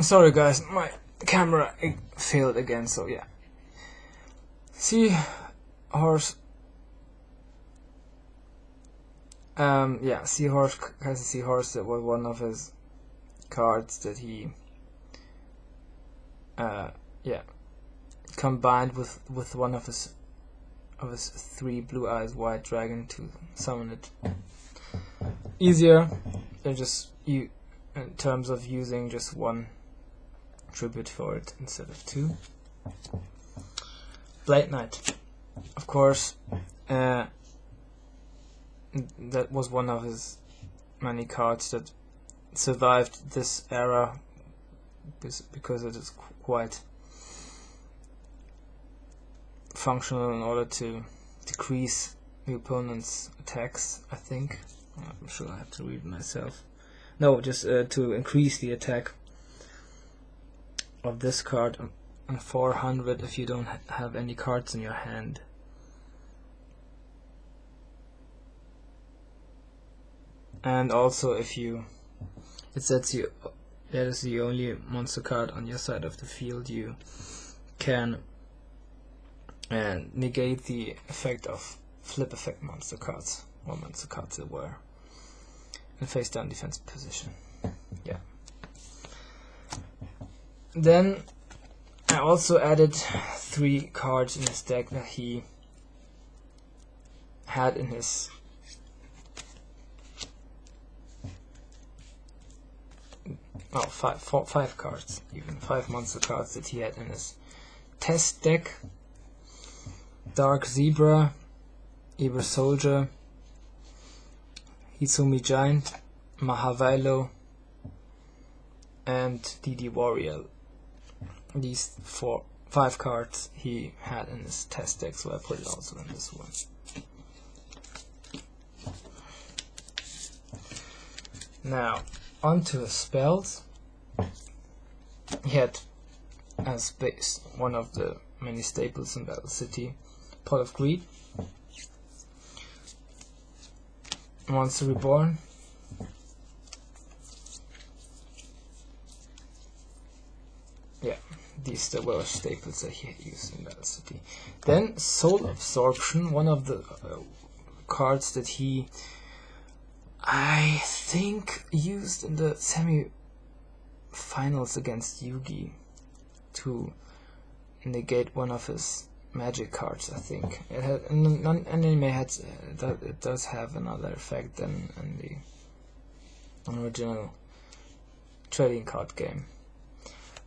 Sorry guys, my camera failed again, so yeah. Seahorse. Seahorse, Kaiser Seahorse, that was one of his cards that he combined with one of his 3 blue eyes white dragon to summon it easier than just in terms of using just 1 tribute for it instead of 2. Blade Knight, of course, that was one of his many cards that survived this era because it is quite functional in order to decrease the opponent's attacks, I think. I'm sure I have to read it myself. No, just to increase the attack of this card on 400 if you don't have any cards in your hand. And also if you, it sets you, that is the only monster card on your side of the field, you can negate the effect of flip effect monster cards, or monster cards that were in face down defense position. Yeah. Then I also added 3 cards in his deck that he had in his five cards, even 5 monster cards that he had in his test deck. Dark Zebra, Eber Soldier, Hitsumi Giant, Mahavailo, and DD Warrior. These 5 cards he had in his test deck, so I put it also in this one. Now, onto his spells. He had as base one of the many staples in Battle City, Pot of Greed, Monster Reborn, yeah, these were staples that he had used in Battle City. Then Soul Absorption, one of the cards that he, I think, used in the semi-finals against Yugi to negate one of his magic cards. I think it had, anime had, it does have another effect than in the original trading card game.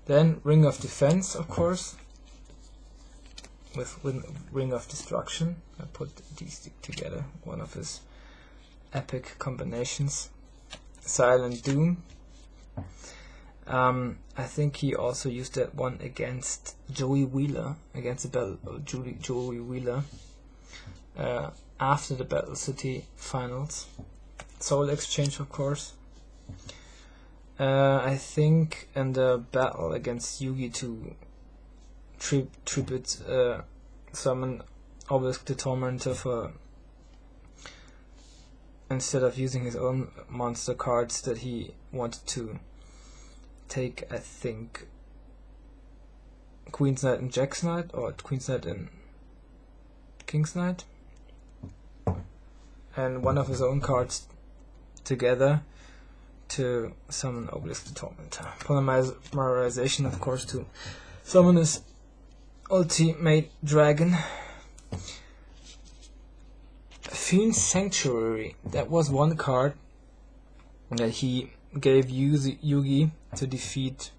Then Ring of Defense, of course, with Ring of Destruction. I put these together, one of his epic combinations. Silent Doom. I think he also used that one against Joey Wheeler, against the battle of Joey Wheeler, after the Battle City finals. Soul Exchange, of course. I think in the battle against Yugi to tribute summon Obelisk the Tormentor for, instead of using his own monster cards that he wanted to take, I think, Queen's Knight and Jack's Knight, or Queen's Knight and King's Knight, and one of his own cards together to summon Obelisk the Tormentor. Polymerization, of course, to summon his ultimate dragon. Fiend's Sanctuary, that was one card that he gave Yugi to defeat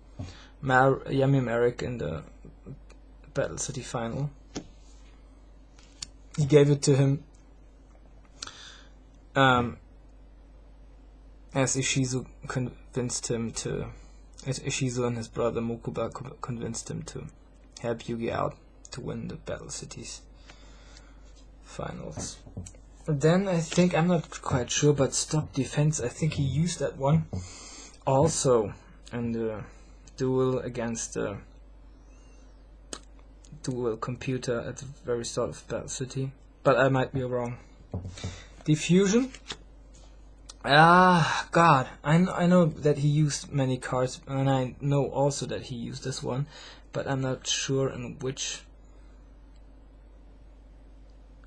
Yami Merrick in the Battle City final. He gave it to him as Ishizu convinced him to, as Ishizu and his brother Mokuba convinced him to help Yugi out to win the Battle Cities finals. Then I think, I'm not quite sure, but Stop Defense, I think he used that one also in the duel against the dual computer at the very start of Battle City, but I might be wrong. Diffusion, God, I know that he used many cards, and I know also that he used this one, but I'm not sure in which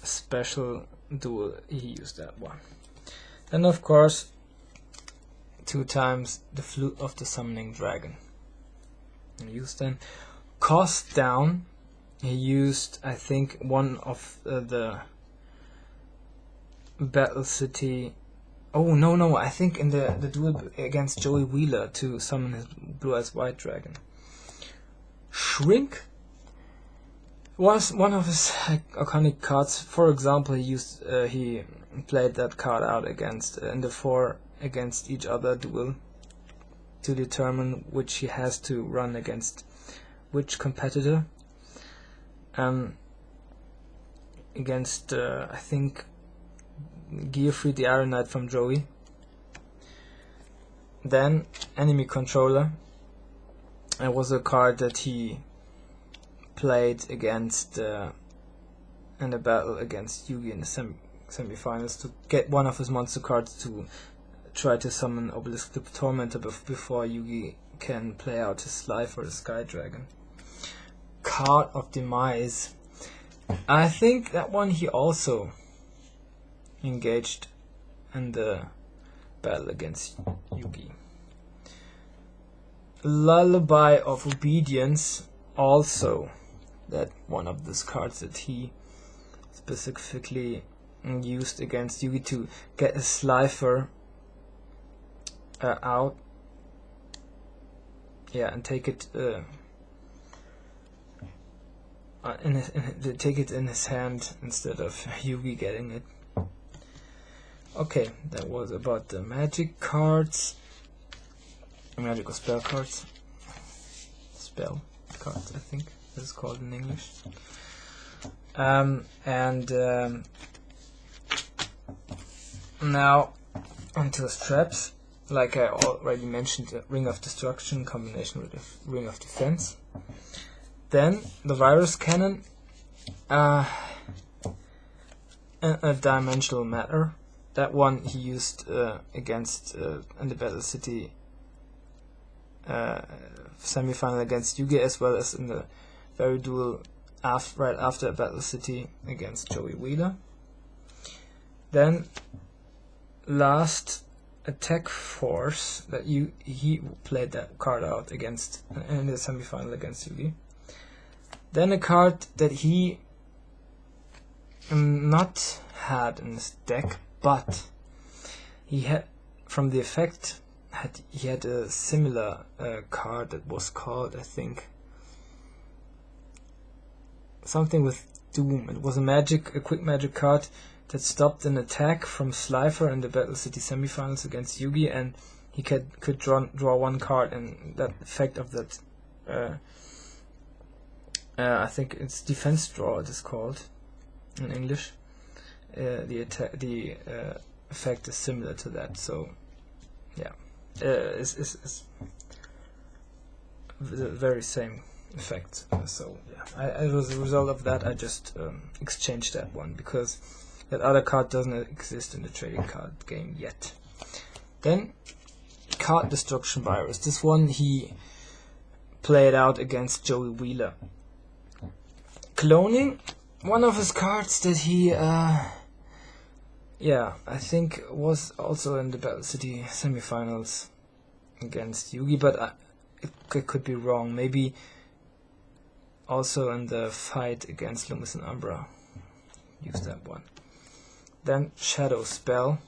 special duel he used that one. And of course, 2 times the Flute of the Summoning Dragon. He used then cost down. He used, I think, one of the Battle City. Oh no! I think in the duel against Joey Wheeler to summon his Blue Eyes White Dragon. Shrink was one of his iconic cards. For example, he played that card out against in the 4 against each other duel to determine which he has to run against which competitor. Against I think Gearfried the Iron Knight from Joey. Then Enemy Controller. It was a card that he played against in a battle against Yugi in the semifinals to get one of his monster cards to try to summon Obelisk the Tormentor before Yugi can play out his life for the Sky Dragon. Card of Demise. I think that one he also engaged in the battle against Yugi. Lullaby of Obedience, also that one of these cards that he specifically used against Yugi to get a Slifer out, and take it take it in his hand instead of Yugi getting it. Okay, that was about the magic cards. Magical spell cards. Spell cards, I think that's called in English. Now onto his traps. Like I already mentioned, the Ring of Destruction in combination with the Ring of Defense. Then the Virus Cannon, a Dimensional Matter. That one he used against in the Battle City semi-final against Yugi, as well as in the very duel right after Battle City against Joey Wheeler. Then last, Attack Force, that he played that card out against in the semi-final against Yugi. Then a card that he not had in his deck, but he had from the effect he had a similar card that was called, I think, something with Doom. It was a quick magic card that stopped an attack from Slifer in the Battle City semifinals against Yugi, and he could draw one card, and that effect of that I think it's Defense Draw it is called in English. The effect is similar to that, so yeah, it's the very same effect. So yeah, as a result of that, I just exchanged that one because that other card doesn't exist in the trading card game yet. Then Card Destruction Virus. This one he played out against Joey Wheeler. Cloning, one of his cards that he I think was also in the Battle City semifinals against Yugi, but it could be wrong. Maybe also in the fight against Loomis and Umbra. Use that one. Then Shadow Spell.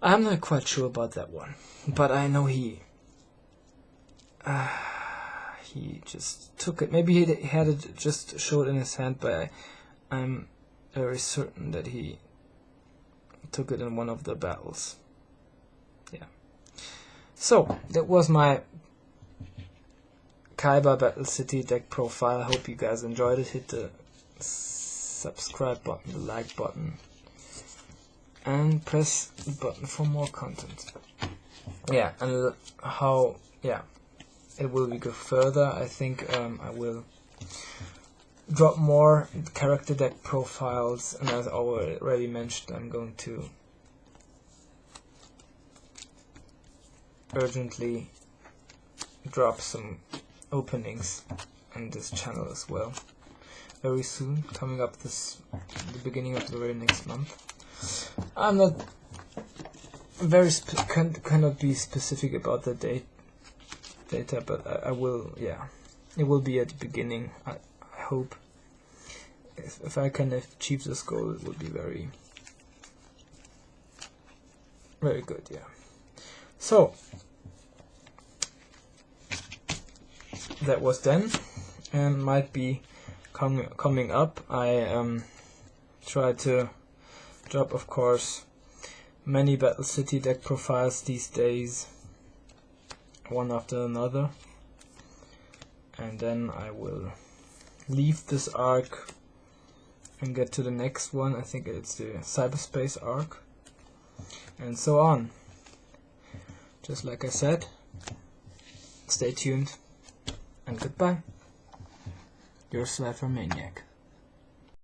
I'm not quite sure about that one, but I know he just took it. Maybe he had it just showed in his hand, but I'm very certain that he took it in one of the battles. Yeah. So that was my Kaiba Battle City deck profile. I hope you guys enjoyed it. Hit the subscribe button, the like button, and press the button for more content. Yeah, and it will go further. I think I will drop more character deck profiles, and as already mentioned, I'm going to urgently drop some openings on this channel as well very soon, coming up the beginning of the very next month. I'm not very cannot be specific about the data, but I will, yeah, it will be at the beginning. I hope if I can achieve this goal, it will be very good, yeah. So that was then, and might be coming up. I try to drop, of course, many Battle City deck profiles these days, one after another, and then I will leave this arc and get to the next one. I think it's the cyberspace arc, and so on. Just like I said, stay tuned, and goodbye. Your Cypher Maniac.